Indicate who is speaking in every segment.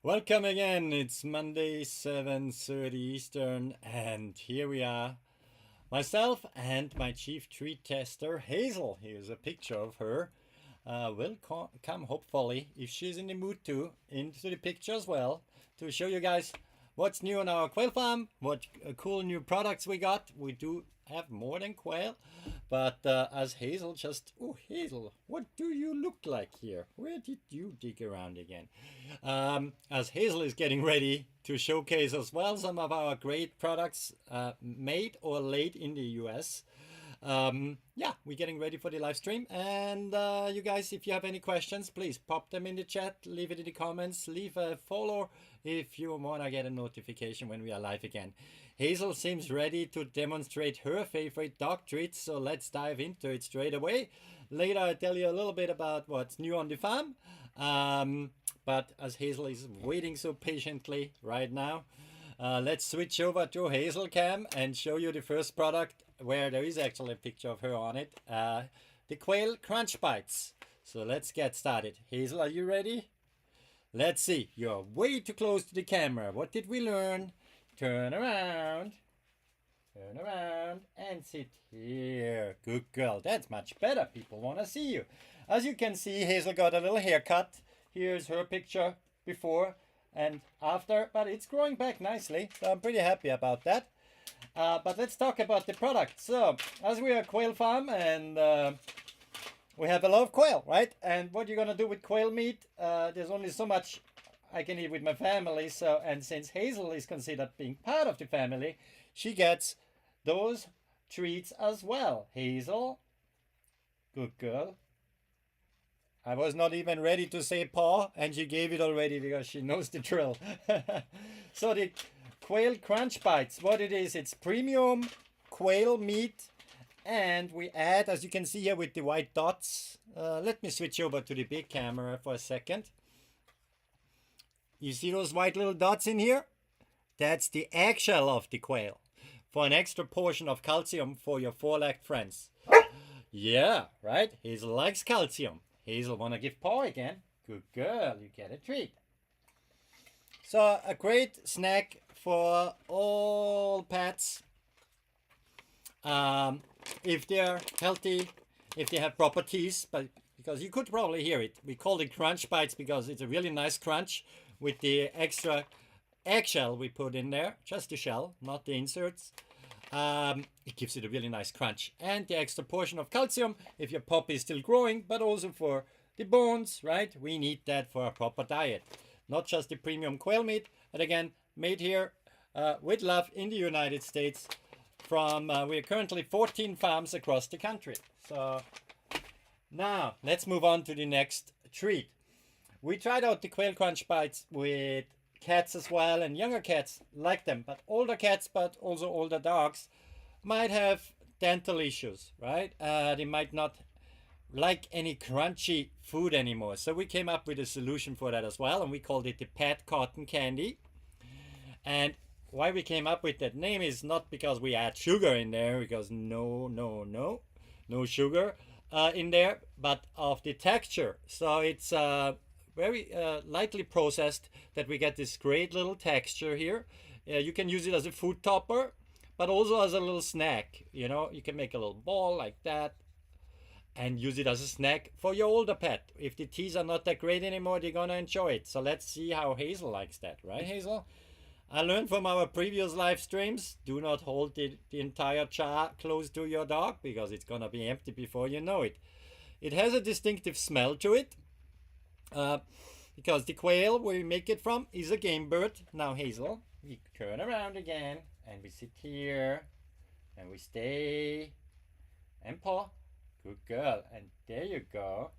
Speaker 1: Welcome again. It's Monday, 7:30 Eastern, and here we are. Myself and my chief treat tester, Hazel. Here's a picture of her. Will come, hopefully, if she's in the mood to, into the picture as well, to show you guys what's new on our quail farm, what cool new products we got. We do have more than quail, but as Hazel just, oh Hazel, what do you look like here? Where did you dig around again? As Hazel is getting ready to showcase as well some of our great products made or laid in the US. Yeah, we're getting ready for the live stream, and you guys, if you have any questions, please pop them in the chat, leave it in the comments, leave a follow if you want to get a notification when we are live again. Hazel seems ready to demonstrate her favorite dog treats, so let's dive into it straight away. Later I'll tell you a little bit about what's new on the farm, but as Hazel is waiting so patiently right now, let's switch over to Hazel Cam and show you the first product where there is actually a picture of her on it. The Quail Crunch Bites. So let's get started. Hazel, are you ready? Let's see. You're way too close to the camera. What did we learn? Turn around. Turn around and sit here. Good girl. That's much better. People want to see you. As you can see, Hazel got a little haircut. Here's her picture before and after, but it's growing back nicely, so I'm pretty happy about that. But let's talk about the product. So, as we are a quail farm and we have a lot of quail, right? And what you're gonna do with quail meat, there's only so much I can eat with my family. So, and since Hazel is considered being part of the family, she gets those treats as well. Hazel, good girl. I was not even ready to say paw, and she gave it already because she knows the drill. So the Quail Crunch Bites, what it is, it's premium quail meat, and we add, as you can see here with the white dots, let me switch over to the big camera for a second. You see those white little dots in here? That's the eggshell of the quail, for an extra portion of calcium for your four-legged friends. Yeah, right? Hazel likes calcium. Hazel wanna give paw again? Good girl, you get a treat. So a great snack for all pets. If they're healthy, if they have proper teeth, but because you could probably hear it. We call it Crunch Bites because it's a really nice crunch with the extra eggshell we put in there, just the shell, not the inserts. It gives it a really nice crunch, and the extra portion of calcium if your puppy is still growing, but also for the bones, right? We need that for a proper diet, not just the premium quail meat, but again, made here with love in the United States from we're currently 14 farms across the country. So now let's move on to the next treat. We tried out the Quail Crunch Bites with cats as well, and younger cats like them, but older cats, but also older dogs might have dental issues, right? They might not like any crunchy food anymore, so we came up with a solution for that as well, and we called it the Pet Cotton Candy. And why we came up with that name is not because we add sugar in there, because no sugar in there, but of the texture. So it's very lightly processed that we get this great little texture here. You can use it as a food topper, but also as a little snack. You know, you can make a little ball like that and use it as a snack for your older pet. If the teeth are not that great anymore, they're gonna enjoy it. So let's see how Hazel likes that, right, Hazel? I learned from our previous live streams, do not hold the entire jar close to your dog because it's gonna be empty before you know it. It has a distinctive smell to it. Because the quail where we make it from is a game bird. Now Hazel, we turn around again and we sit here and we stay and paw. Good girl, and there you go.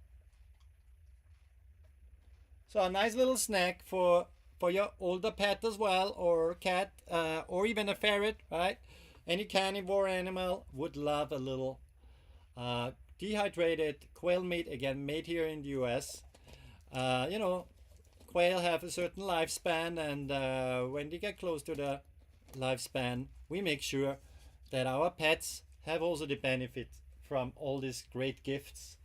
Speaker 1: So a nice little snack for your older pet as well, or cat, or even a ferret, right? Any carnivore animal would love a little dehydrated quail meat, again made here in the US. You know, quail have a certain lifespan, and when they get close to the lifespan, we make sure that our pets have also the benefit from all these great gifts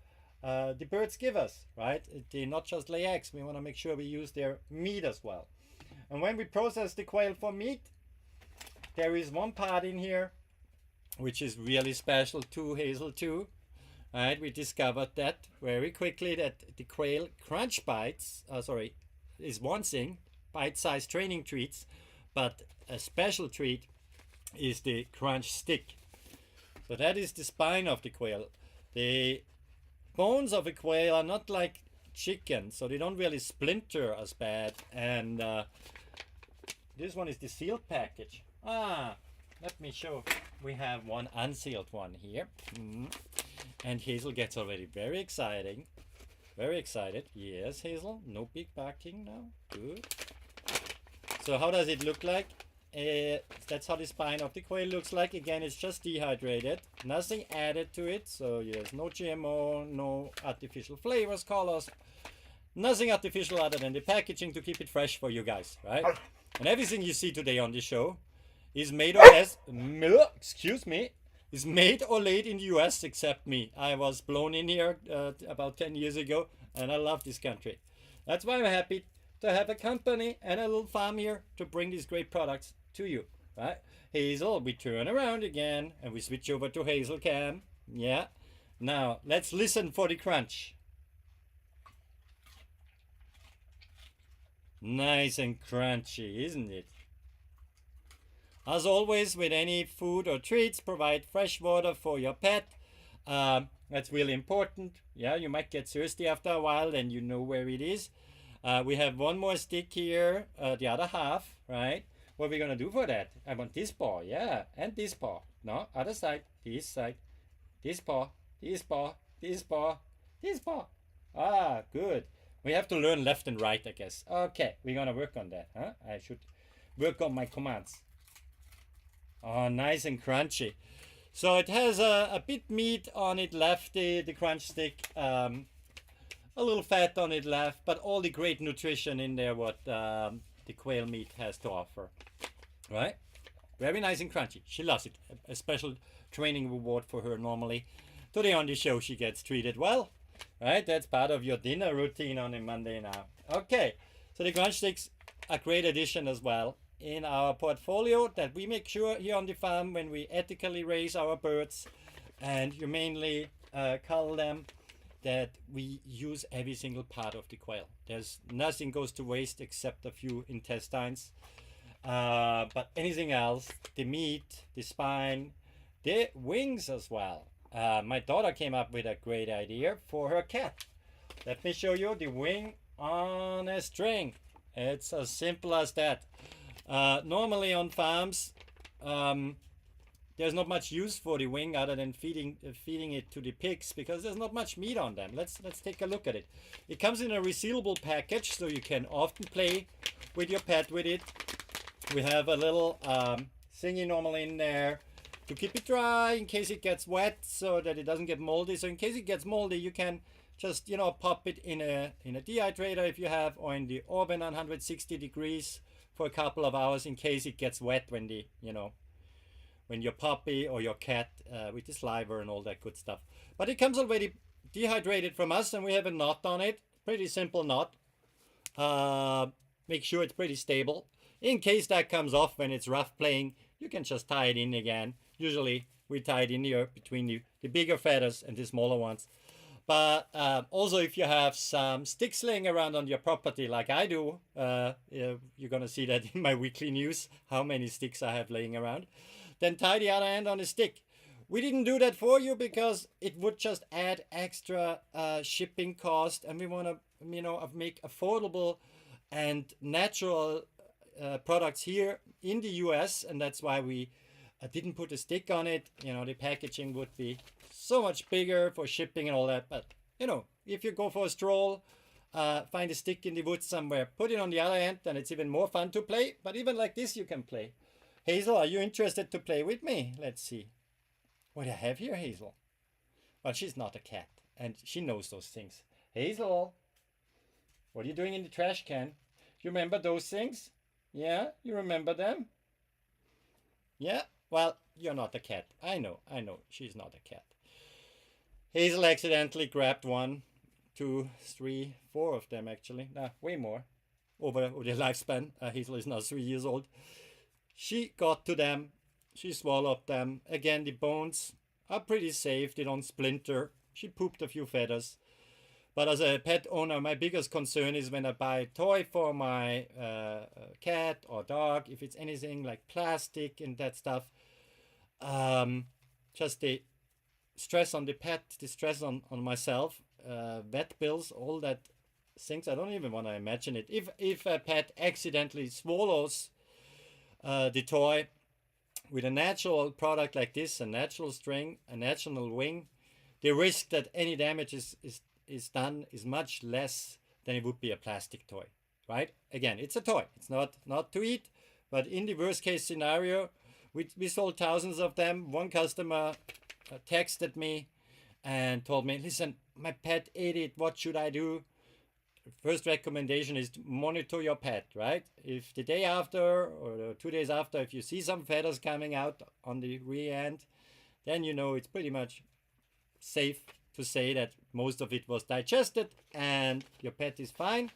Speaker 1: the birds give us, right? They not just lay eggs. We want to make sure we use their meat as well. And when we process the quail for meat, there is one part in here which is really special to Hazel too. Right, we discovered that very quickly that the quail crunch bites, is one thing, bite-sized training treats, but a special treat is the crunch stick. So that is the spine of the quail. The bones of a quail are not like chicken, so they don't really splinter as bad. And this one is the sealed package. Let me show. We have one unsealed one here. And Hazel gets already very excited. Very excited. Yes, Hazel. No big barking now. Good. So how does it look like? That's how the spine of the quail looks like. Again, it's just dehydrated. Nothing added to it. So there's no GMO, no artificial flavors, colors. Nothing artificial other than the packaging to keep it fresh for you guys, right? And everything you see today on the show is made or less, is made or laid in the US except me. I was blown in here about 10 years ago and I love this country. That's why I'm happy to have a company and a little farm here to bring these great products to you, right? Hazel, we turn around again and we switch over to Hazel Cam. Yeah. Now, let's listen for the crunch. Nice and crunchy, isn't it? As always, with any food or treats, provide fresh water for your pet. That's really important. Yeah, you might get thirsty after a while, then you know where it is. We have one more stick here, the other half, right? What are we gonna do for that? I want this paw, yeah, and this paw. No, other side, this side, this paw, this paw, this paw, this paw. Good. We have to learn left and right, I guess. Okay, we're gonna work on that, huh? I should work on my commands. Oh, nice and crunchy. So it has a bit meat on it left, the crunch stick. A little fat on it left, but all the great nutrition in there what the quail meat has to offer. Right? Very nice and crunchy. She loves it. A special training reward for her normally. Today on the show she gets treated well. Right? That's part of your dinner routine on a Monday now. Okay. So the crunch sticks are a great addition as well in our portfolio that we make sure here on the farm when we ethically raise our birds and humanely cull them, that we use every single part of the quail. There's nothing goes to waste except a few intestines. But anything else, the meat, the spine, the wings as well. My daughter came up with a great idea for her cat. Let me show you the wing on a string. It's as simple as that. Normally on farms, there's not much use for the wing other than feeding it to the pigs because there's not much meat on them. Let's take a look at it. It comes in a resealable package, so you can often play with your pet with it. We have a little thingy normally in there to keep it dry in case it gets wet, so that it doesn't get moldy. So in case it gets moldy, you can just pop it in a dehydrator if you have, or in the oven on 160 degrees for a couple of hours in case it gets wet when when your puppy or your cat with the saliva and all that good stuff. But it comes already dehydrated from us, and we have a knot on it. Pretty simple knot. Make sure it's pretty stable. In case that comes off when it's rough playing, you can just tie it in again. Usually we tie it in here between the bigger feathers and the smaller ones. But also if you have some sticks laying around on your property like I do, you're going to see that in my weekly news, how many sticks I have laying around, then tie the other end on a stick. We didn't do that for you because it would just add extra shipping cost, and we want to make affordable and natural products here in the US, and that's why we didn't put a stick on it. The packaging would be so much bigger for shipping and all that. But if you go for a stroll, find a stick in the woods somewhere, put it on the other end, then it's even more fun to play. But even like this you can play. Hazel, are you interested to play with me? Let's see what I have here. Hazel, well, she's not a cat and she knows those things. Hazel, what are you doing in the trash can? You remember those things? Yeah, you remember them? Yeah, well, you're not a cat. I know, she's not a cat. Hazel accidentally grabbed one, two, three, four of them actually. Nah, way more over the lifespan. Hazel is now 3 years old. She got to them. She swallowed them. Again, the bones are pretty safe. They don't splinter. She pooped a few feathers. But as a pet owner, my biggest concern is when I buy a toy for my cat or dog, if it's anything like plastic and that stuff, just the stress on the pet, the stress on myself, vet bills, all that things. I don't even want to imagine it. If a pet accidentally swallows the toy with a natural product like this, a natural string, a natural wing, the risk that any damage is done is much less than it would be a plastic toy, right? Again, it's a toy. It's not to eat, but in the worst case scenario, we sold thousands of them. One customer texted me and told me, listen, my pet ate it. What should I do? First recommendation is to monitor your pet, right? If the day after or 2 days after, if you see some feathers coming out on the rear end, then you know it's pretty much safe to say that most of it was digested and your pet is fine,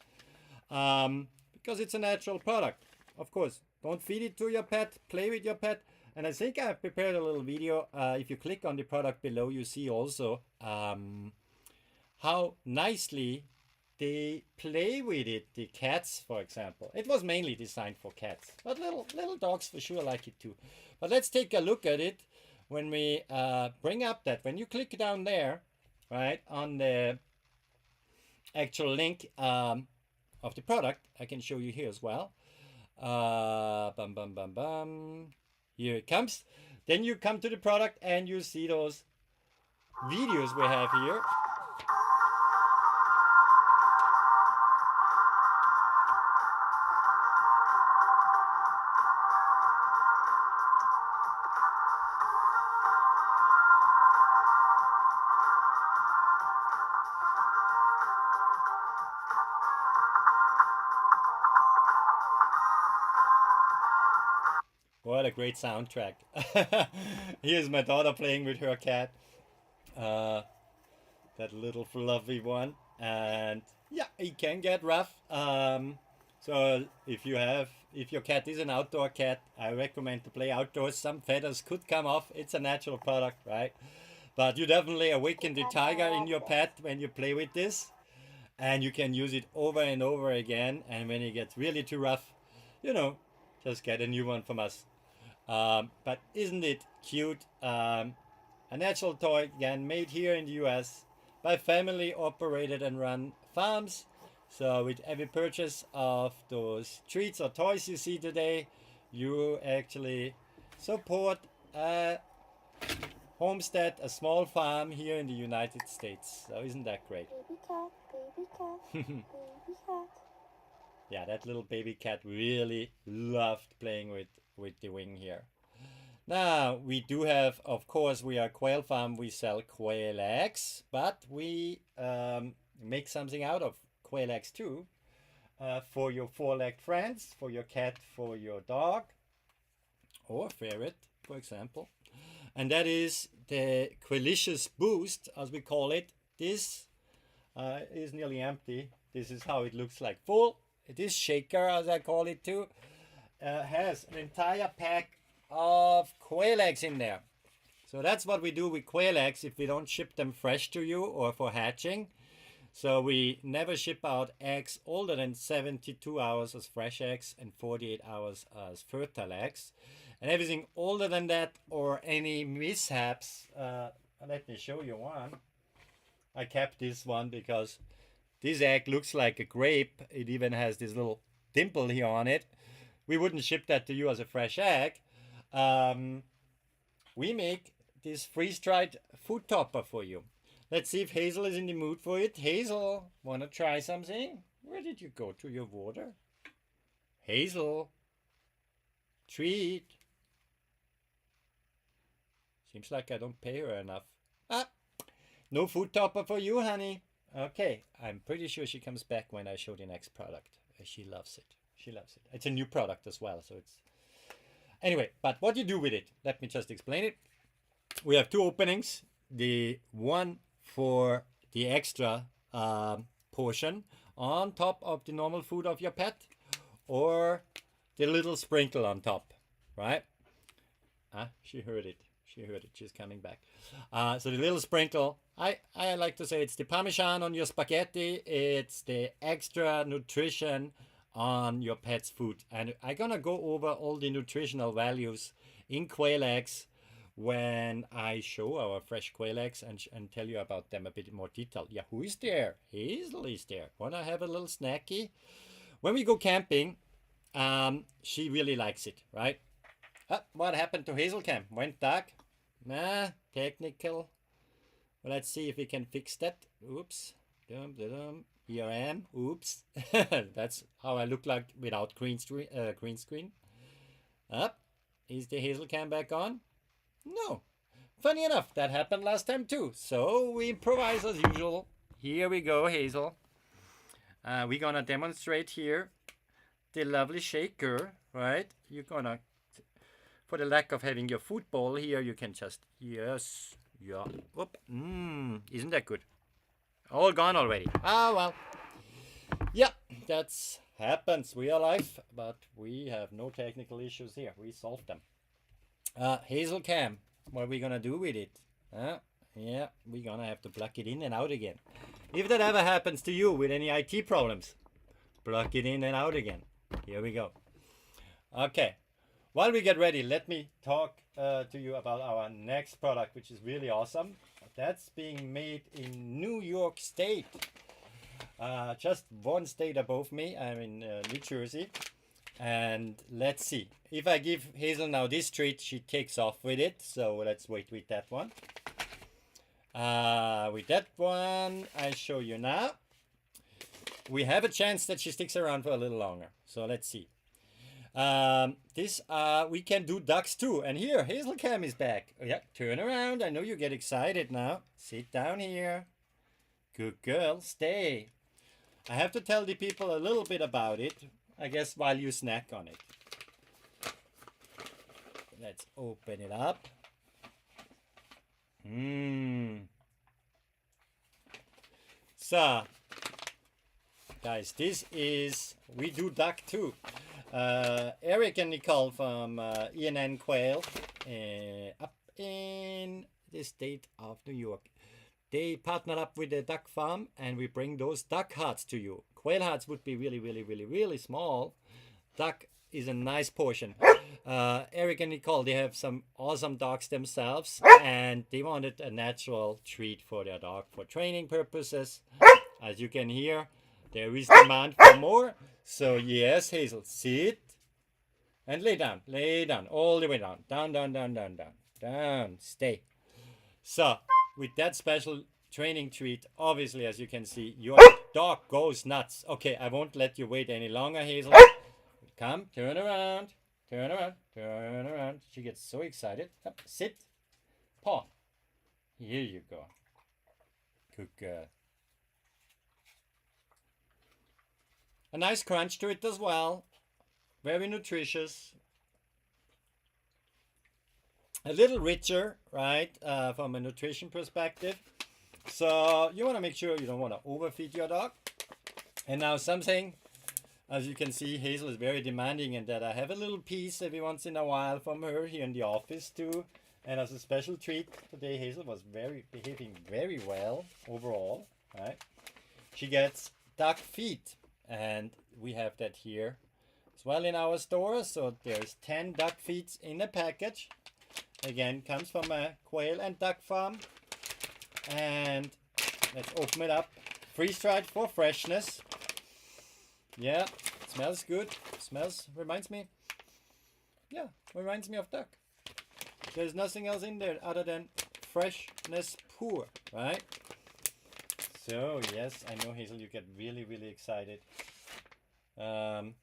Speaker 1: because it's a natural product. Of course, don't feed it to your pet, play with your pet. And I think I prepared a little video. If you click on the product below, you see also how nicely they play with it. The cats, for example. It was mainly designed for cats, but little dogs for sure like it too. But let's take a look at it when we bring up that. When you click down there, right, on the actual link of the product, I can show you here as well. Bum, bum, bum, bum. Here it comes. Then you come to the product and you see those videos we have here. What a great soundtrack. Here's my daughter playing with her cat. That little fluffy one. And yeah, it can get rough. So if your cat is an outdoor cat, I recommend to play outdoors. Some feathers could come off. It's a natural product, right? But you definitely awaken the tiger in your pet when you play with this. And you can use it over and over again. And when it gets really too rough, just get a new one from us. But isn't it cute? A natural toy, again, made here in the US by family operated and run farms. So with every purchase of those treats or toys you see today, you actually support a homestead, a small farm here in the United States. So isn't that great?
Speaker 2: Baby cat, baby cat, baby cat.
Speaker 1: Yeah, that little baby cat really loved playing with the wing here. Now, we do have, of course, we are Quail Farm, we sell quail eggs, but we make something out of quail eggs too, for your four-legged friends, for your cat, for your dog, or ferret, for example. And that is the Quailicious Boost, as we call it. This is nearly empty. This is how it looks like full. This shaker, as I call it too, has an entire pack of quail eggs in there. So that's what we do with quail eggs if we don't ship them fresh to you or for hatching. So we never ship out eggs older than 72 hours as fresh eggs and 48 hours as fertile eggs. And everything older than that or any mishaps, let me show you one. I kept this one because this egg looks like a grape. It even has this little dimple here on it. We wouldn't ship that to you as a fresh egg. We make this freeze-dried food topper for you. Let's see if Hazel is in the mood for it. Hazel, wanna try something? Where did you go? To your water? Hazel, treat. Seems like I don't pay her enough. No food topper for you, honey. Okay, I'm pretty sure she comes back when I show the next product. She loves it. She loves it. It's a new product as well, so it's... Anyway, but what you do with it, let me just explain it. We have two openings. The one for the extra portion on top of the normal food of your pet, or the little sprinkle on top, right? She heard it. She heard it. She's coming back. So the little sprinkle, I like to say it's the Parmesan on your spaghetti. It's the extra nutrition on your pet's food. And I'm going to go over all the nutritional values in quail eggs when I show our fresh quail eggs and tell you about them a bit more detail. Yeah, who is there? Hazel is there. Want to have a little snacky? When we go camping, she really likes it, right? What happened to Hazel Cam? Went dark? Nah, technical. Well, let's see if we can fix that. Oops. Here I am. Oops. That's how I look like without green screen. Up. Is the Hazel Cam back on? No. Funny enough, that happened last time too. So we improvise as usual. Here we go, Hazel. We're gonna demonstrate here the lovely shaker, right? You're gonna, for the lack of having your food bowl here, you can just, yes, yeah, whoop, isn't that good? All gone already. Ah, well, yeah, that's happens. We are alive, but we have no technical issues here. We solved them. Hazel Cam, what are we gonna do with it? Yeah, we're gonna have to plug it in and out again. If that ever happens to you with any IT problems, plug it in and out again. Here we go. Okay, while we get ready, let me talk to you about our next product, which is really awesome. That's being made in New York State. Just one state above me. I'm in New Jersey. And let's see. If I give Hazel now this treat, she takes off with it. So let's wait with that one. With that one, I show you now. We have a chance that she sticks around for a little longer. So let's see. We can do ducks too. And here, Hazel Cam is back. Oh, yeah, turn around. I know you get excited now. Sit down here. Good girl. Stay. I have to tell the people a little bit about it, I guess, while you snack on it. Let's open it up. So, guys, this is, we do duck too. Eric and Nicole from E&N Quail up in the state of New York. They partnered up with the duck farm and we bring those duck hearts to you. Quail hearts would be really small. Duck is a nice portion. Eric and Nicole, they have some awesome dogs themselves and they wanted a natural treat for their dog for training purposes. As you can hear, there is demand for more. So yes, Hazel, sit and lay down, all the way down, down, stay. So with that special training treat, obviously, as you can see, your dog goes nuts. Okay, I won't let you wait any longer, Hazel. Come, turn around. She gets so excited. Up, sit, paw. Here you go. Good girl. A nice crunch to it as well. Very nutritious. A little richer, right, from a nutrition perspective. So you want to make sure you don't want to overfeed your dog. And now something, as you can see, Hazel is very demanding in that I have a little piece every once in a while from her here in the office too. And as a special treat today, Hazel was behaving very well overall, right? She gets duck feet, and we have that here as well in our store. So there's 10 duck feet in a package. Again, comes from a quail and duck farm. And let's open it up. Freeze-dried for freshness. Yeah, smells good. Reminds me of duck. There's nothing else in there other than freshness pure, right? So yes, I know, Hazel, you get really excited. So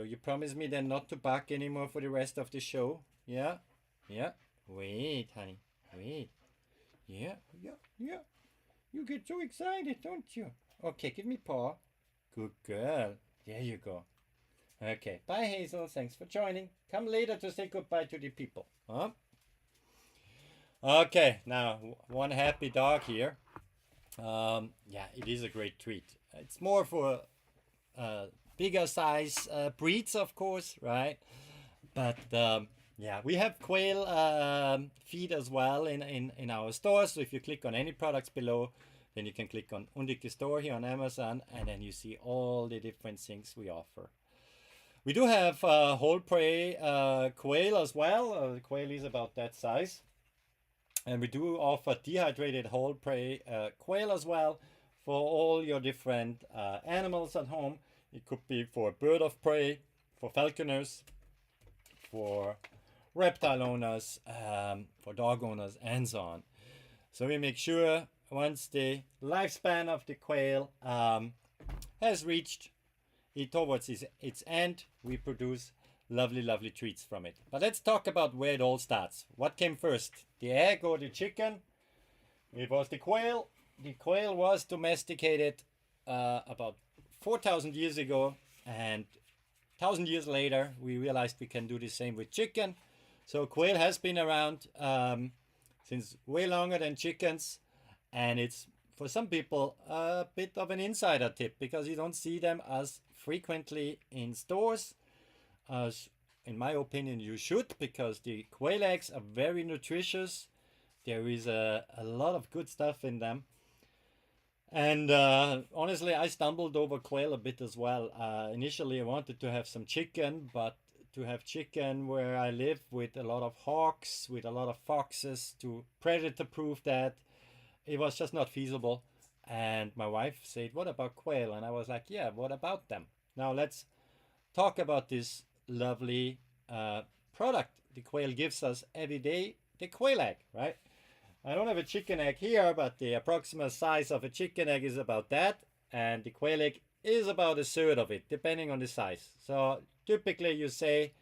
Speaker 1: you promise me then not to bark anymore for the rest of the show? Yeah. Wait, honey. Wait. Yeah. You get so excited, don't you? Okay, give me paw. Good girl. There you go. Okay. Bye, Hazel. Thanks for joining. Come later to say goodbye to the people. Huh? Okay. Now, one happy dog here. Yeah, it is a great treat. It's more for bigger size breeds, of course, right? But yeah, we have quail feed as well in our store. So if you click on any products below, then you can click on Undique store here on Amazon, and then you see all the different things we offer. We do have whole prey quail as well. The quail is about that size. And we do offer dehydrated whole prey quail as well for all your different animals at home. It could be for bird of prey, for falconers, for reptile owners, for dog owners, and so on. So we make sure once the lifespan of the quail has reached towards its end, we produce lovely, lovely treats from it. But let's talk about where it all starts. What came first, the egg or the chicken? It was the quail. The quail was domesticated about 4,000 years ago, and 1,000 years later, we realized we can do the same with chicken. So quail has been around since way longer than chickens, and it's for some people a bit of an insider tip because you don't see them as frequently in stores as in my opinion you should, because the quail eggs are very nutritious. There is a lot of good stuff in them. And honestly, I stumbled over quail a bit as well. Initially, I wanted to have some chicken, but to have chicken where I live with a lot of hawks, with a lot of foxes, to predator proof that, it was just not feasible. And my wife said, "What about quail?" And I was like, "Yeah, what about them?" Now let's talk about this lovely product the quail gives us every day, the quail egg, right? I don't have a chicken egg here, but the approximate size of a chicken egg is about that, and the quail egg is about a third of it, depending on the size. So typically you say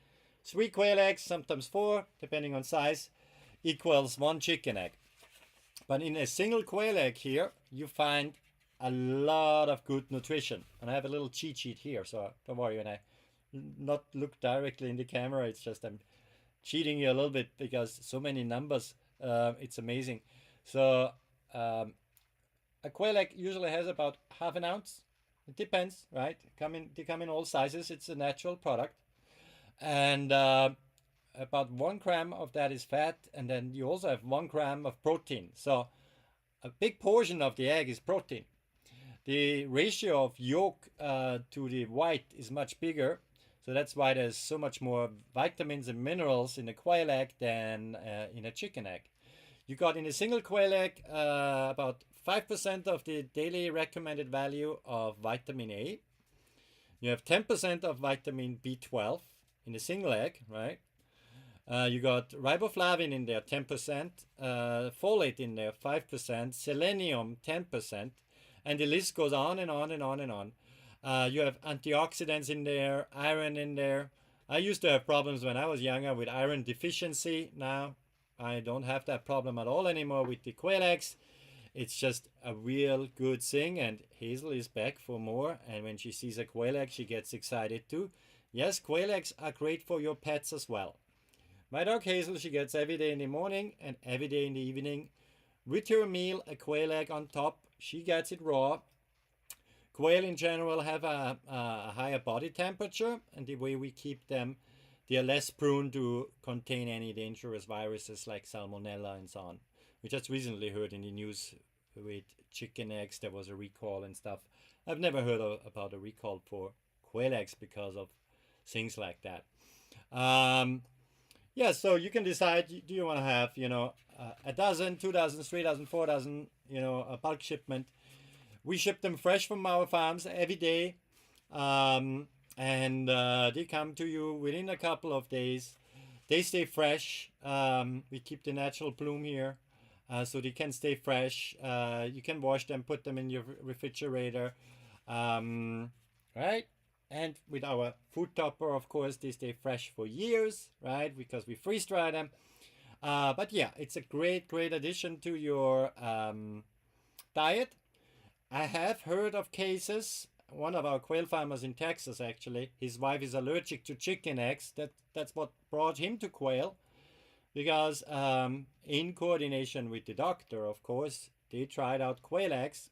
Speaker 1: 3 quail eggs, sometimes 4, depending on size, equals 1 chicken egg. But in a single quail egg here, you find a lot of good nutrition. And I have a little cheat sheet here, so don't worry when I not look directly in the camera. It's just I'm cheating you a little bit because so many numbers. It's amazing. So a quail egg usually has about half an ounce. It depends, right? They come in all sizes. It's a natural product, and about 1 gram of that is fat, and then you also have 1 gram of protein. So a big portion of the egg is protein. The ratio of yolk to the white is much bigger, so that's why there's so much more vitamins and minerals in a quail egg than in a chicken egg. You got in a single quail egg about 5% of the daily recommended value of vitamin A. You have 10% of vitamin B12 in a single egg, right? You got riboflavin in there, 10%, folate in there, 5%, selenium, 10%, and the list goes on and on and on and on. You have antioxidants in there, iron in there. I used to have problems when I was younger with iron deficiency. Now I don't have that problem at all anymore with the quail eggs. It's just a real good thing, and Hazel is back for more, and when she sees a quail egg she gets excited too. Yes, quail eggs are great for your pets as well. My dog Hazel, she gets every day in the morning and every day in the evening with her meal a quail egg on top. She gets it raw. Quail in general have a higher body temperature, and the way we keep them, they are less prone to contain any dangerous viruses like salmonella and so on. We just recently heard in the news with chicken eggs there was a recall and stuff. I've never heard about a recall for quail eggs because of things like that. Yeah, so you can decide, do you want to have, a dozen, 2 dozen, 3 dozen, 4 dozen, a bulk shipment. We ship them fresh from our farms every day, and they come to you within a couple of days. They stay fresh. We keep the natural bloom here, so they can stay fresh. You can wash them, put them in your refrigerator, right? And with our food topper, of course, they stay fresh for years, right? Because we freeze dry them. But yeah, it's a great, great addition to your diet. I have heard of cases. One of our quail farmers in Texas, actually, his wife is allergic to chicken eggs. That's what brought him to quail, because in coordination with the doctor, of course, they tried out quail eggs,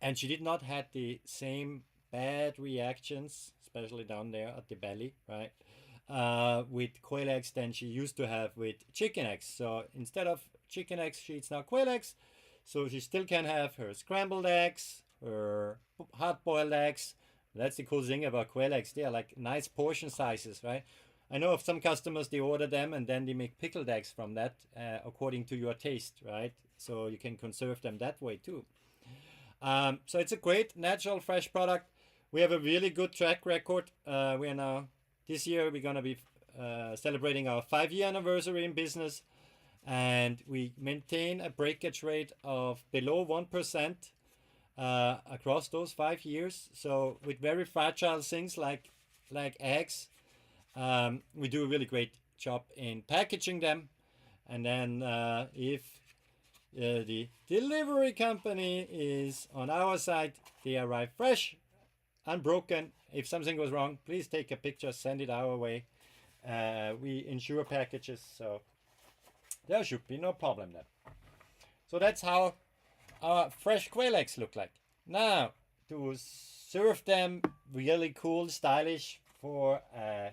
Speaker 1: and she did not have the same bad reactions, especially down there at the belly, right? With quail eggs than she used to have with chicken eggs. So instead of chicken eggs, she eats now quail eggs. So she still can have her scrambled eggs, her hard-boiled eggs. That's the cool thing about quail eggs. They are like nice portion sizes, right? I know of some customers, they order them and then they make pickled eggs from that according to your taste, right? So you can conserve them that way too. So it's a great natural fresh product. We have a really good track record. We are now, this year we're going to be celebrating our 5-year anniversary in business, and we maintain a breakage rate of below 1% across those 5 years. So with very fragile things like eggs, we do a really great job in packaging them, and then if the delivery company is on our side, they arrive fresh, unbroken. If something goes wrong, please take a picture, send it our way. We insure packages, so there should be no problem then. So that's how our fresh quail eggs look like. Now, to serve them really cool, stylish for a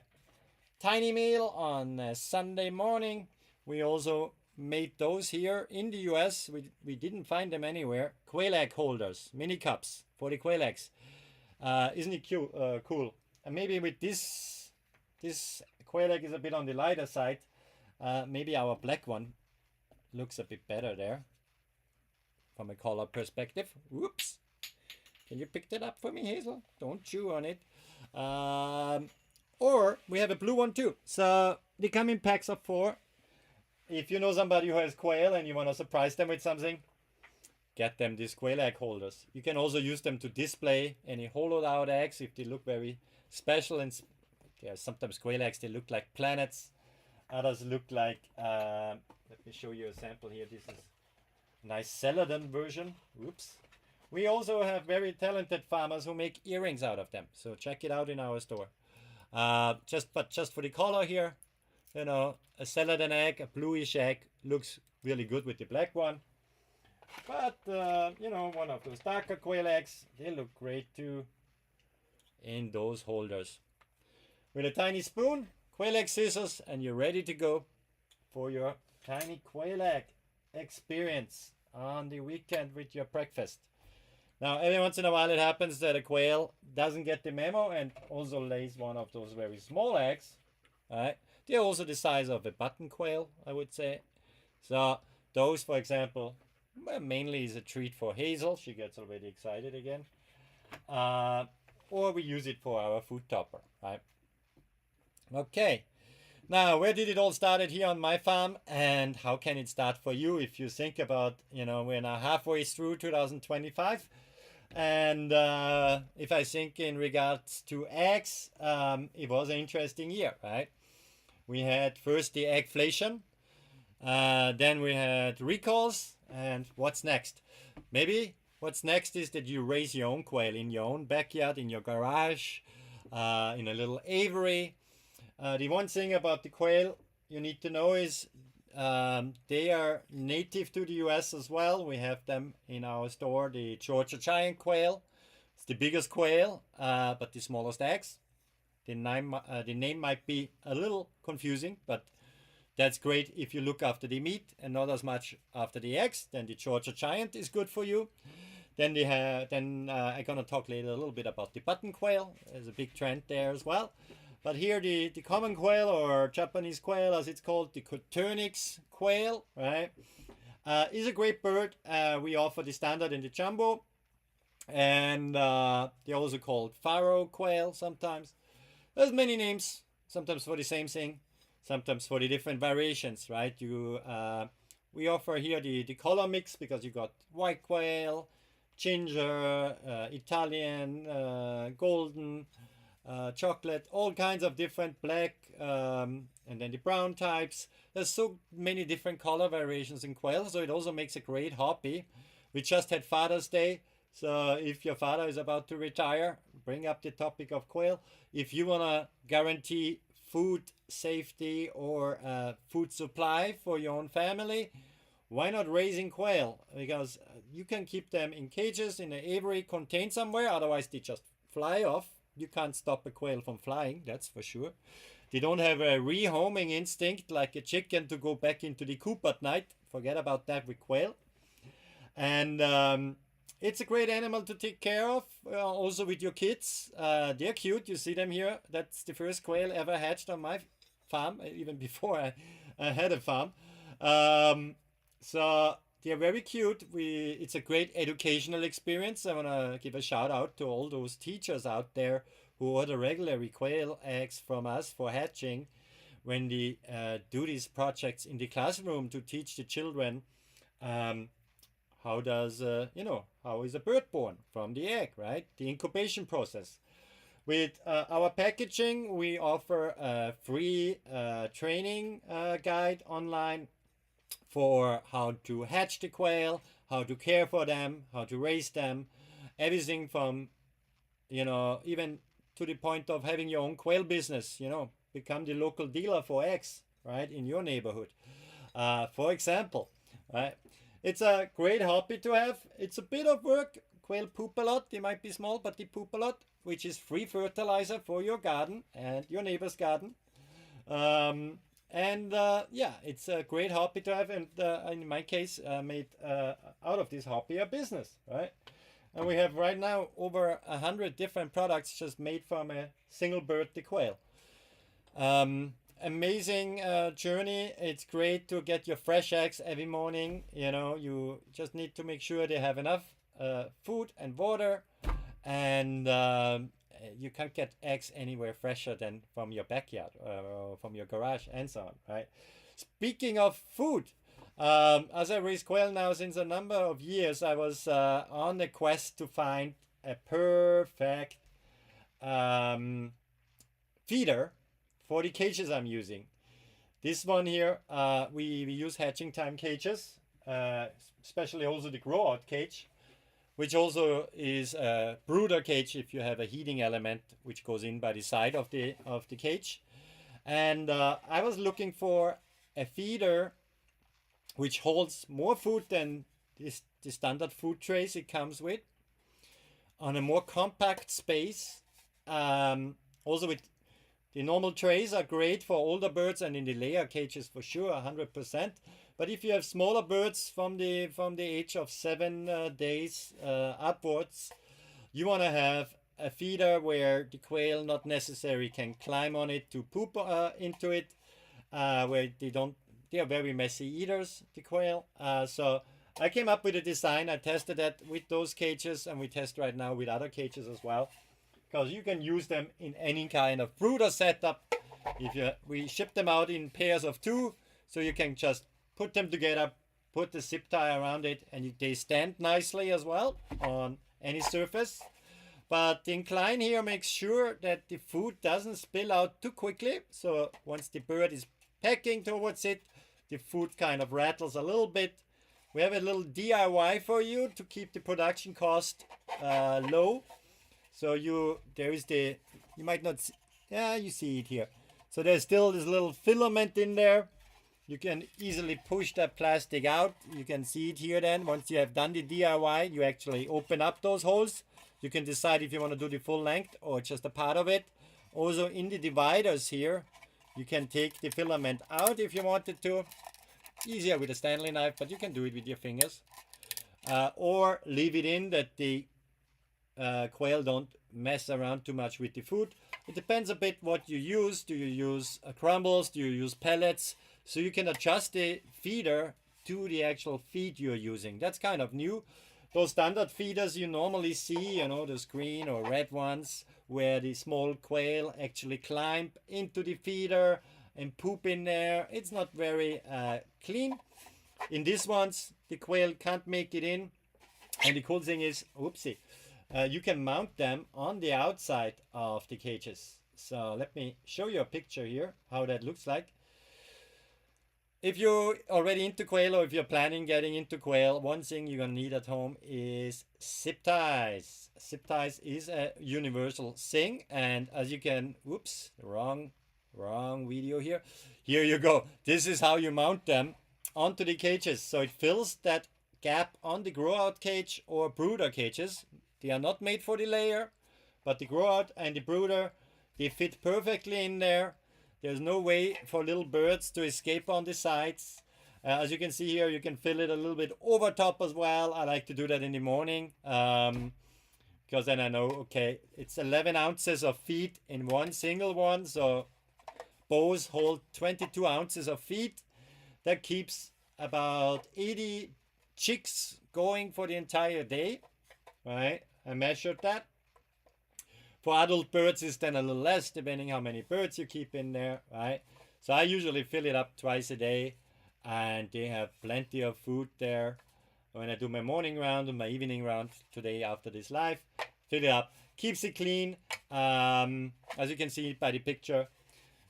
Speaker 1: tiny meal on a Sunday morning, we also made those here in the US. We didn't find them anywhere. Quail egg holders, mini cups for the quail eggs. Isn't it cute, cool? And maybe with this quail egg is a bit on the lighter side. Maybe our black one looks a bit better there from a color perspective. Whoops! Can you pick that up for me, Hazel? Don't chew on it. Or we have a blue one too. So they come in packs of 4. If you know somebody who has quail and you want to surprise them with something, get them these quail egg holders. You can also use them to display any hollowed out eggs if they look very special. And yeah, sometimes quail eggs, they look like planets. Others look like, let me show you a sample here. This is a nice celadon version. Oops. We also have very talented farmers who make earrings out of them. So check it out in our store. Just for the color here, you know, a celadon egg, a bluish egg, looks really good with the black one. But, you know, one of those darker quail eggs, they look great too in those holders. With a tiny spoon, quail egg scissors, and you're ready to go for your tiny quail egg experience on the weekend with your breakfast. Now, every once in a while it happens that a quail doesn't get the memo and also lays one of those very small eggs, right? They're also the size of a button quail, I would say. So those, for example, mainly is a treat for Hazel. She gets already excited again. Or we use it for our food topper, right? Okay. Now, where did it all started here on my farm, and how can it start for you if you think about, you know, we're now halfway through 2025. And if I think in regards to eggs, it was an interesting year, right? We had first the eggflation, then we had recalls, and what's next? Maybe what's next is that you raise your own quail in your own backyard, in your garage, in a little aviary. The one thing about the quail you need to know is they are native to the US as well. We have them in our store, the Georgia giant quail. It's the biggest quail, but the smallest eggs. The name might be a little confusing, but that's great if you look after the meat and not as much after the eggs. Then the Georgia giant is good for you. Then I'm gonna talk later a little bit about the button quail. There's a big trend there as well. But here the common quail, or Japanese quail as it's called, the Coturnix quail, right, is a great bird. We offer the standard and the jumbo, and they're also called Faro quail sometimes. There's many names, sometimes for the same thing, sometimes for the different variations, right? We offer here the color mix because you got white quail, ginger, Italian, golden, chocolate, all kinds of different black, and then the brown types. There's so many different color variations in quail, so it also makes a great hobby. We just had Father's Day, so if your father is about to retire, bring up the topic of quail. If you want to guarantee food safety or food supply for your own family, why not raising quail? Because you can keep them in cages in an aviary contained somewhere, otherwise they just fly off. You can't stop a quail from flying, that's for sure. They don't have a rehoming instinct like a chicken to go back into the coop at night. Forget about that with quail. And it's a great animal to take care of, also with your kids. They're cute, you see them here. That's the first quail ever hatched on my farm, even before I had a farm. So they're very cute. It's a great educational experience. I want to give a shout out to all those teachers out there who order regularly quail eggs from us for hatching when they do these projects in the classroom to teach the children how is a bird born from the egg, right? The incubation process. With our packaging, we offer a free training guide online for how to hatch the quail, how to care for them, how to raise them, everything from, even to the point of having your own quail business, become the local dealer for eggs, right, in your neighborhood, for example, right? It's a great hobby to have. It's a bit of work. Quail poop a lot. They might be small, but they poop a lot, which is free fertilizer for your garden and your neighbor's garden. It's a great hobby to have, and in my case, made out of this hobby a business, right? And we have right now over 100 different products just made from a single bird, the quail. Amazing journey. It's great to get your fresh eggs every morning. You just need to make sure they have enough food and water, and you can't get eggs anywhere fresher than from your backyard or from your garage and so on, right? Speaking of food, as I raise quail now since a number of years, I was on a quest to find a perfect feeder for the cages I'm using. This one here, we use hatching time cages, especially also the grow out cage, which also is a brooder cage if you have a heating element which goes in by the side of the cage. And I was looking for a feeder which holds more food than the standard food trays it comes with, on a more compact space. Also with the normal trays are great for older birds and in the layer cages for sure, 100%. But if you have smaller birds from the age of 7 days upwards, you want to have a feeder where the quail not necessarily can climb on it to poop into it, where they are very messy eaters, the quail. So I came up with a design. I tested that with those cages, and we test right now with other cages as well, because you can use them in any kind of brooder setup. We ship them out in pairs of 2, so you can just put them together, put the zip tie around it, and they stand nicely as well on any surface. But the incline here makes sure that the food doesn't spill out too quickly. So once the bird is pecking towards it, the food kind of rattles a little bit. We have a little DIY for you to keep the production cost low. So you might not see, you see it here. So there's still this little filament in there. You can easily push that plastic out. You can see it here then. Once you have done the DIY, you actually open up those holes. You can decide if you want to do the full length or just a part of it. Also in the dividers here, you can take the filament out if you wanted to. Easier with a Stanley knife, but you can do it with your fingers. Or leave it in that the quail don't mess around too much with the food. It depends a bit what you use. Do you use crumbles? Do you use pellets? So you can adjust the feeder to the actual feed you're using. That's kind of new. Those standard feeders you normally see, those green or red ones, where the small quail actually climb into the feeder and poop in there. It's not very clean. In these ones, the quail can't make it in. And the cool thing is, you can mount them on the outside of the cages. So let me show you a picture here, how that looks like. If you're already into quail, or if you're planning getting into quail, one thing you're gonna need at home is zip ties. Zip ties is a universal thing, and as you can, wrong video here. Here you go. This is how you mount them. onto the cages. So it fills that gap on the grow out cage or brooder cages. They are not made for the layer, but the grow out and the brooder, they fit perfectly in there. There's no way for little birds to escape on the sides. As you can see here, you can fill it a little bit over top as well. I like to do that in the morning because then I know, okay, it's 11 ounces of feed in one single one. So bows hold 22 ounces of feed. That keeps about 80 chicks going for the entire day, right? I measured that. For adult birds, it's then a little less, depending how many birds you keep in there, right? So I usually fill it up twice a day, and they have plenty of food there. When I do my morning round and my evening round today after this live, fill it up, keeps it clean, as you can see by the picture.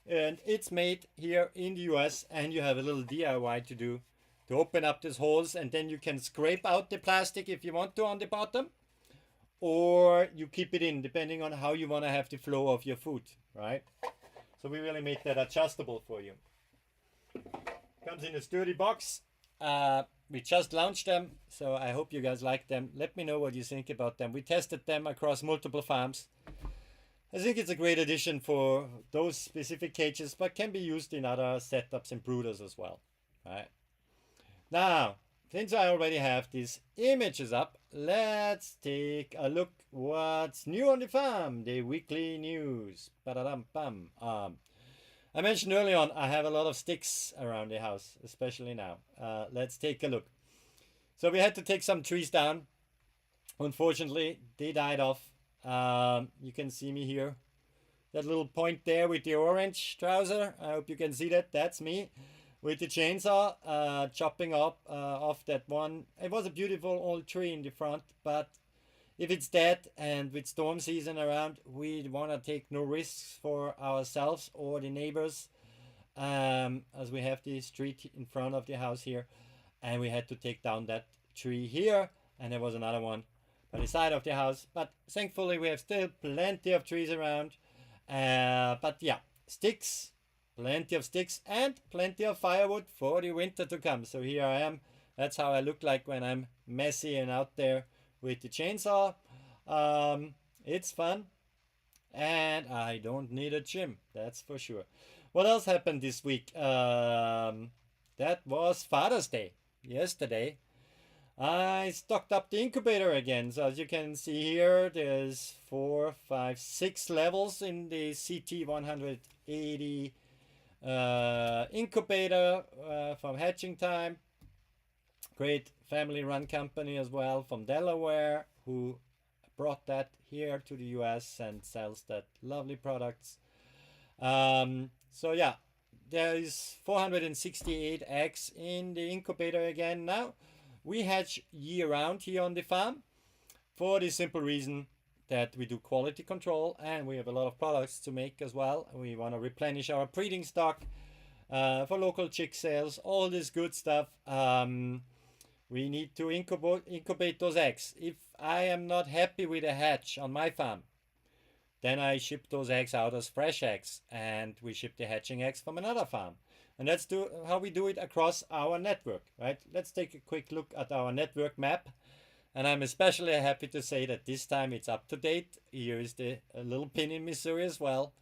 Speaker 1: And it's made here in the US, and you have a little DIY to do to open up these holes, and then you can scrape out the plastic if you want to on the bottom, or you keep it in depending on how you want to have the flow of your food, right? So we really make that adjustable for you. Comes in a sturdy box. We just launched them, so I hope you guys like them. Let me know what you think about them. We tested them across multiple farms. I think it's a great addition for those specific cages, but can be used in other setups and brooders as well, right? Now, since I already have these images up, let's take a look what's new on the farm, the weekly news. Ba-da-dum-bum. I mentioned early on I have a lot of sticks around the house, especially now. Let's take a look. So we had to take some trees down. Unfortunately, they died off. You can see me here. That little point there with the orange trouser. I hope you can see that. That's me with the chainsaw chopping up off that one. It was a beautiful old tree in the front, but if it's dead and with storm season around, we want to take no risks for ourselves or the neighbors, as we have the street in front of the house here, and we had to take down that tree here, and there was another one by the side of the house, but thankfully we have still plenty of trees around. But yeah, sticks, plenty of sticks, and plenty of firewood for the winter to come. So here I am. That's how I look like when I'm messy and out there with the chainsaw. It's fun, and I don't need a gym, that's for sure. What else happened this week? That was Father's Day yesterday. I stocked up the incubator again. So as you can see here, there's 4, 5, 6 levels in the CT 180 incubator from Hatching Time. Great family run company as well from Delaware, who brought that here to the US and sells that lovely products. So yeah, there is 468 eggs in the incubator again now. We hatch year round here on the farm for the simple reason that we do quality control, and we have a lot of products to make as well. We want to replenish our breeding stock for local chick sales, all this good stuff. We need to incubate those eggs. If I am not happy with a hatch on my farm, then I ship those eggs out as fresh eggs, and we ship the hatching eggs from another farm. And that's how we do it across our network, right? Let's take a quick look at our network map. And I'm especially happy to say that this time it's up to date. Here is the little pin in Missouri as well.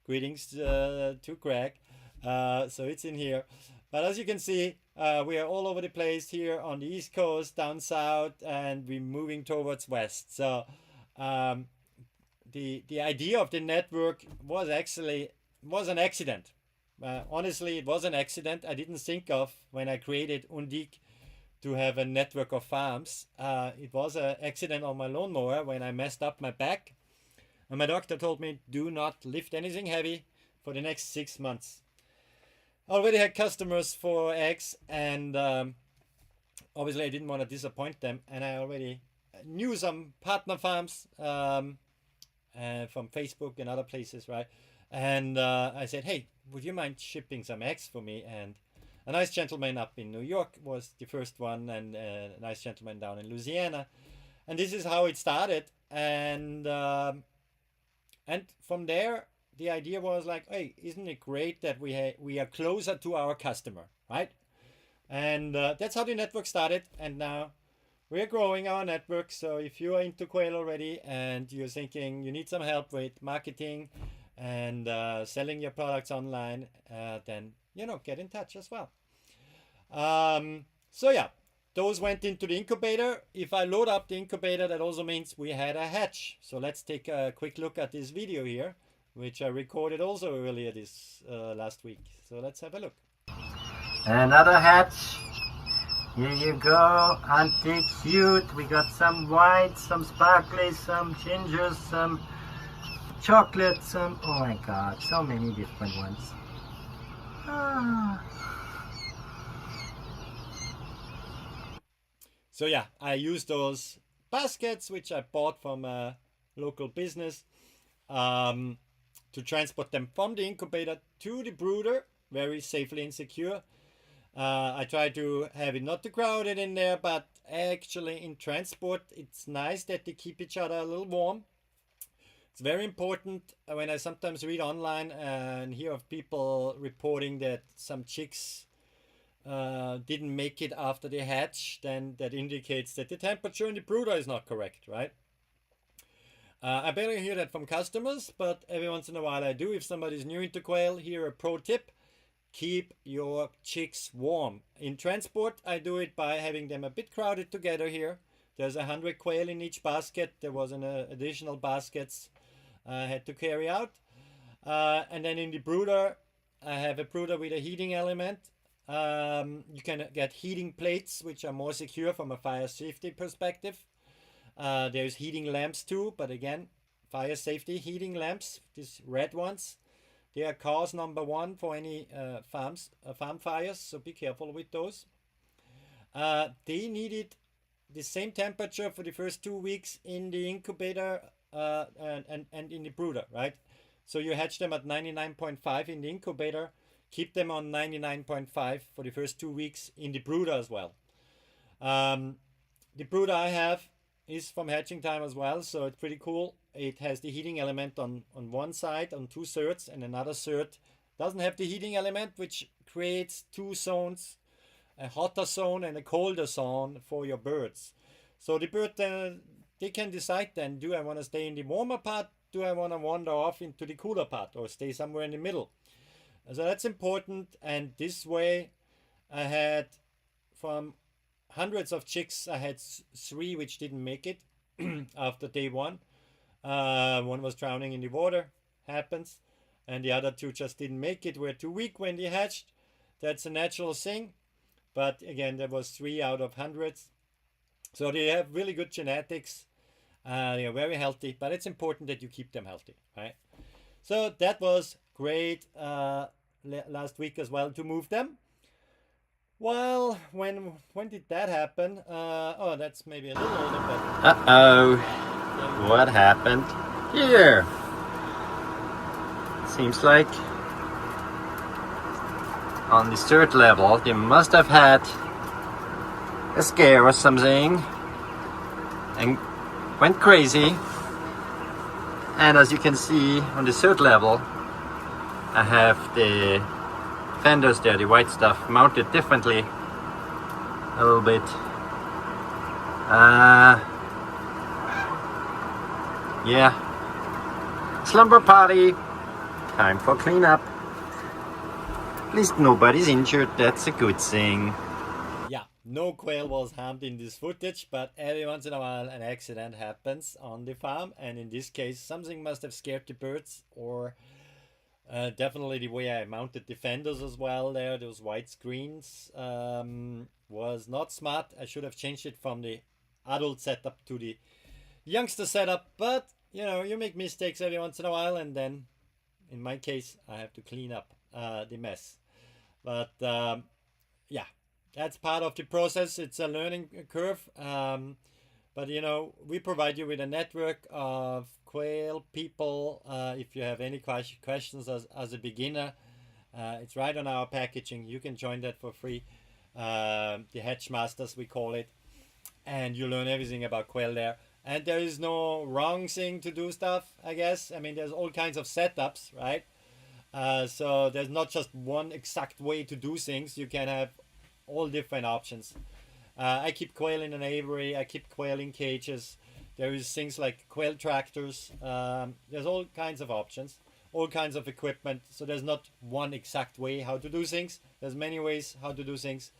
Speaker 1: Greetings to Greg. So it's in here. But as you can see, we are all over the place here on the East Coast, down south, and we're moving towards west. So the idea of the network was an accident. Honestly, it was an accident. I didn't think of when I created Undique to have a network of farms. It was an accident on my lawnmower when I messed up my back. And my doctor told me, do not lift anything heavy for the next 6 months. I already had customers for eggs, and obviously I didn't want to disappoint them. And I already knew some partner farms from Facebook and other places, right? And I said, hey, would you mind shipping some eggs for me? And a nice gentleman up in New York was the first one, and a nice gentleman down in Louisiana. And this is how it started. And from there, the idea was like, hey, isn't it great that we are closer to our customer, right? And that's how the network started. And now we're growing our network. So if you are into quail already and you're thinking you need some help with marketing and selling your products online, then get in touch as well. So yeah, those went into the incubator. If I load up the incubator, that also means we had a hatch. So let's take a quick look at this video here, which I recorded also earlier this last week. So let's have a look.
Speaker 3: Another hatch. Here you go. Undique cute. We got some white, some sparkly, some gingers, some chocolate, some, oh my god, so many different ones.
Speaker 1: So yeah, I used those baskets which I bought from a local business to transport them from the incubator to the brooder very safely and secure. I try to have it not too crowded in there, but actually in transport it's nice that they keep each other a little warm. It's very important when I sometimes read online and hear of people reporting that some chicks didn't make it after they hatch, then that indicates that the temperature in the brooder is not correct, right? I barely hear that from customers, but every once in a while I do. If somebody's new into quail, here a pro tip: keep your chicks warm. In transport, I do it by having them a bit crowded together here. There's 100 quail in each basket. There was an additional baskets I had to carry out. And then in the brooder, I have a brooder with a heating element. You can get heating plates, which are more secure from a fire safety perspective. There's heating lamps too, but again, fire safety heating lamps, these red ones. They are cause number one for any farm fires, so be careful with those. They needed the same temperature for the first 2 weeks in the incubator and in the brooder, right? So you hatch them at 99.5 in the incubator, keep them on 99.5 for the first 2 weeks in the brooder as well. The brooder I have is from hatching time as well, so it's pretty cool. It has the heating element on one side, on 2 thirds, and another third doesn't have the heating element, which creates 2 zones, a hotter zone and a colder zone for your birds. So the bird, they can decide then, do I want to stay in the warmer part? Do I want to wander off into the cooler part or stay somewhere in the middle? So that's important. And this way I had, from hundreds of chicks, I had 3 which didn't make it after day 1. One was drowning in the water, happens, and the other 2 just didn't make it, were too weak when they hatched. That's a natural thing, but again, there was 3 out of hundreds. So they have really good genetics. They are very healthy, but it's important that you keep them healthy, right? So that was great last week as well to move them. Well, when did that happen? Oh, that's maybe a little older, but...
Speaker 3: Uh-oh. What happened here? Seems like on the third level they must have had a scare or something and went crazy. And as you can see on the third level, I have the fenders there, the white stuff, mounted differently a little bit. Yeah, slumber party, time for cleanup. At least nobody's injured, that's a good thing.
Speaker 1: Yeah, no quail was harmed in this footage, but every once in a while an accident happens on the farm, and in this case something must have scared the birds, or definitely the way I mounted the fenders as well there, those white screens, was not smart. I should have changed it from the adult setup to the youngster setup, but you make mistakes every once in a while, and then in my case I have to clean up the mess. But yeah, that's part of the process. It's a learning curve, but we provide you with a network of quail people. If you have any questions as a beginner, it's right on our packaging. You can join that for free, the Hatch Masters we call it, and you learn everything about quail there. And there is no wrong thing to do stuff, I guess. I mean, there's all kinds of setups, right? So there's not just one exact way to do things. You can have all different options. I keep quail in an aviary. I keep quail in cages. There is things like quail tractors. There's all kinds of options, all kinds of equipment. So there's not one exact way how to do things. There's many ways how to do things.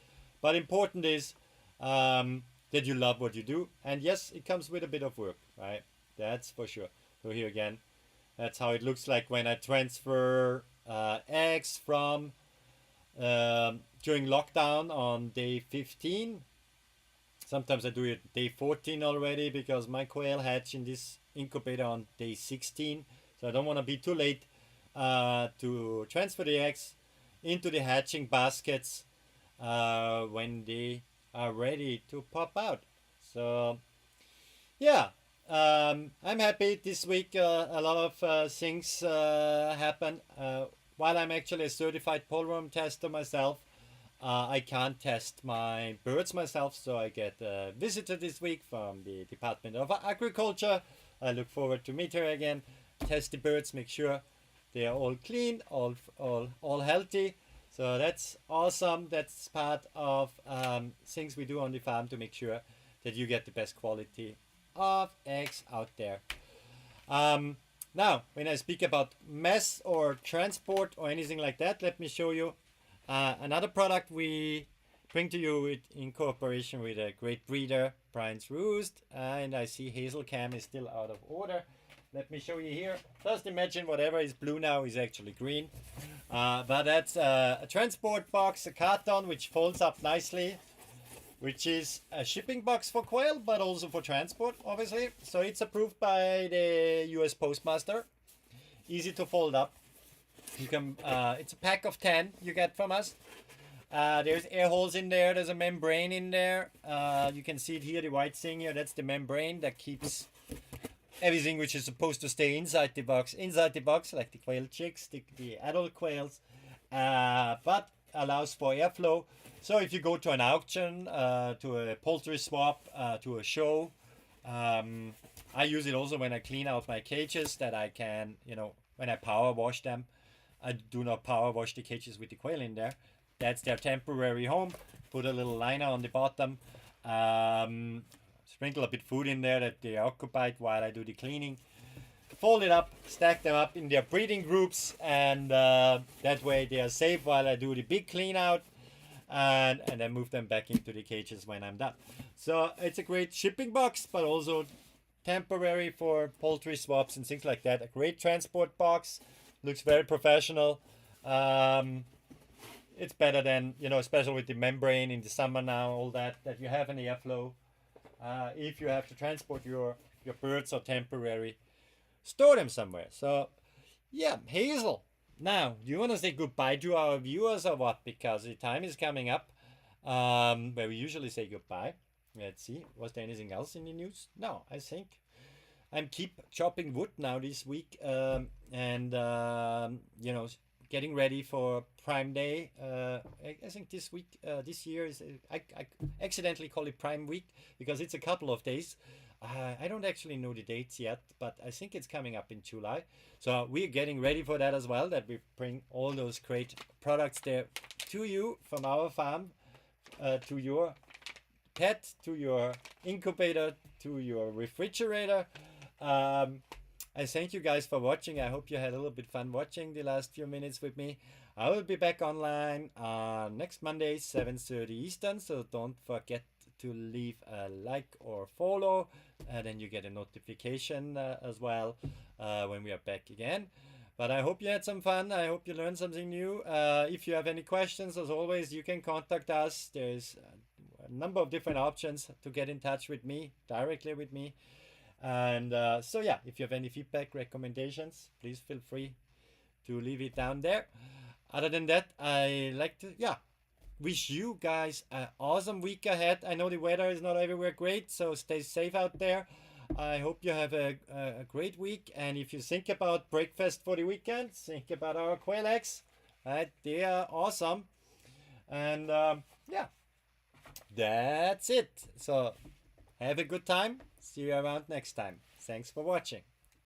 Speaker 1: But important is that you love what you do. And yes, it comes with a bit of work, right? That's for sure. So here again, that's how it looks like when I transfer eggs from during lockdown on day 15. Sometimes I do it day 14 already because my quail hatch in this incubator on day 16. So I don't want to be too late to transfer the eggs into the hatching baskets when they are ready to pop out. So yeah, I'm happy this week. A lot of things happen. While I'm actually a certified pollworm tester myself, I can't test my birds myself, so I get a visitor this week from the Department of Agriculture. I look forward to meet her again, test the birds, make sure they are all clean, all healthy. So that's awesome. That's part of things we do on the farm to make sure that you get the best quality of eggs out there. Now, when I speak about mess or transport or anything like that, let me show you another product we bring to you in cooperation with a great breeder, Brian's Roost. And I see Hazel Cam is still out of order. Let me show you here. Just imagine whatever is blue now is actually green. But that's a transport box, a carton, which folds up nicely, which is a shipping box for quail, but also for transport, obviously. So it's approved by the US Postmaster. Easy to fold up. You can. It's a pack of 10 you get from us. There's air holes in there. There's a membrane in there. You can see it here, the white thing here. That's the membrane that keeps everything which is supposed to stay inside the box, like the quail chicks, the adult quails, but allows for airflow. So if you go to an auction, to a poultry swap, to a show, I use it also when I clean out my cages, that I can, when I power wash them. I do not power wash the cages with the quail in there. That's their temporary home. Put a little liner on the bottom. Sprinkle a bit food in there that they are occupied while I do the cleaning. Fold it up, stack them up in their breeding groups, and that way they are safe while I do the big clean out, and then move them back into the cages when I'm done. So it's a great shipping box, but also temporary for poultry swaps and things like that. A great transport box. Looks very professional. It's better than, especially with the membrane in the summer now, all that you have an airflow. If you have to transport your birds or temporary, store them somewhere. So, yeah, Hazel. Now, do you want to say goodbye to our viewers or what? Because the time is coming up where we usually say goodbye. Let's see. Was there anything else in the news? No, I think I'm keep chopping wood now this week, and getting ready for Prime Day. I think this year is I accidentally call it Prime Week because it's a couple of days. I don't actually know the dates yet, but I think it's coming up in July. So we're getting ready for that as well. That we bring all those great products there to you from our farm, to your pet, to your incubator, to your refrigerator. I thank you guys for watching. I hope you had a little bit fun watching the last few minutes with me. I will be back online next Monday, 7:30 Eastern. So don't forget to leave a like or follow. Then you get a notification as well when we are back again. But I hope you had some fun. I hope you learned something new. If you have any questions, as always, you can contact us. There's a number of different options to get in touch with me, directly with me. And so yeah, if you have any feedback, recommendations, please feel free to leave it down there. Other than that, I like to wish you guys an awesome week ahead. I know the weather is not everywhere great, so stay safe out there. I hope you have a great week. And if you think about breakfast for the weekend, think about our quail eggs. Right, they are awesome. And yeah, that's it. So have a good time. See you around next time. Thanks for watching.